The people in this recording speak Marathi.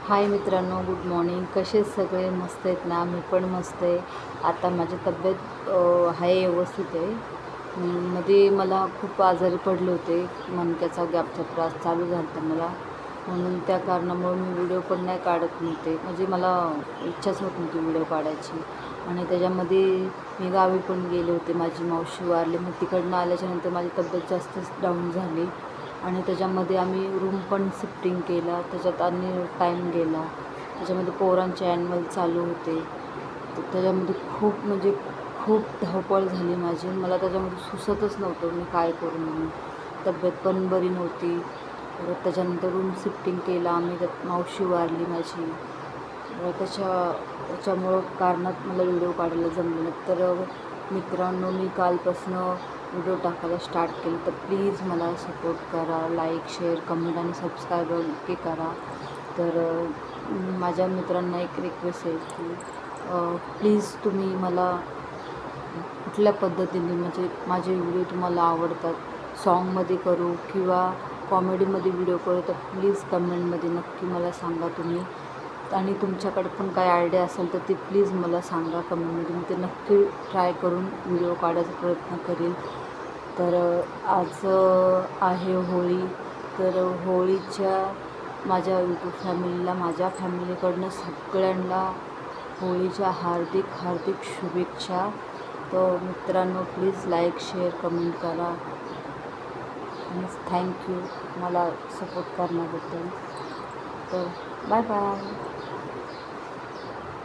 हाय मित्रांनो, गुड मॉर्निंग. कसे सगळे? मस्त आहेत ना? मी पण मस्त आहे. आता माझी तब्येत आहे, व्यवस्थित आहे. मध्ये मला खूप आजारी पडले होते. मणक्याचा गॅपचा त्रास चालू झाला होता मला, म्हणून त्या कारणामुळे मी व्हिडिओ पण नाही काढत नव्हते. म्हणजे मला इच्छाच होत नव्हती व्हिडिओ काढायची. आणि त्याच्यामध्ये मी गावी पण गेले होते. माझी मावशी वारली. मग तिकडनं आल्याच्यानंतर माझी तब्येत जास्तच डाऊन झाली. आणि त्याच्यामध्ये आम्ही रूम पण शिफ्टिंग केला, त्याच्यात आणि टाईम गेला. त्याच्यामध्ये पोरांचे ॲन्युअल चालू होते, तर त्याच्यामध्ये खूप म्हणजे खूप धावपळ झाली माझी. मला त्याच्यामध्ये सुचतच नव्हतं मी काय करू म्हणून. तब्येत पण बरी नव्हती. परत त्याच्यानंतर रूम शिफ्टिंग केला आम्ही, त्यात मावशी वारली माझी. त्याच्यामुळं कारणात मला व्हिडिओ काढायला जमलं नाही. तर मित्रांनो, मी कालपासून व्हिडिओ टाकायला स्टार्ट केलं, तर प्लीज मला सपोर्ट करा. लाईक, शेअर, कमेंट आणि सबस्क्राईब नक्की करा. तर माझ्या मित्रांना एक रिक्वेस्ट आहे की प्लीज तुम्ही मला कुठल्या पद्धतीने, म्हणजे माझे व्हिडिओ तुम्हाला आवडतात, सॉन्गमध्ये करू किंवा कॉमेडीमध्ये व्हिडिओ करू, तर प्लीज कमेंटमध्ये नक्की मला सांगा तुम्ही. आणि तुमच्याकडे पण काय आयडिया असेल तर ती प्लीज मला सांगा कमेंटमध्ये. मी ते नक्की ट्राय करून व्हिडिओ काढायचा प्रयत्न करेल. तर आज आहे होळी. तर होळीच्या माझ्या यूट्यूब फॅमिलीला, माझ्या फॅमिलीकडनं सगळ्यांना होळीच्या हार्दिक हार्दिक शुभेच्छा. तर मित्रांनो, प्लीज लाईक, शेअर, कमेंट करा आणि थँक्यू मला सपोर्ट करण्याबद्दल. तर बाय बाय.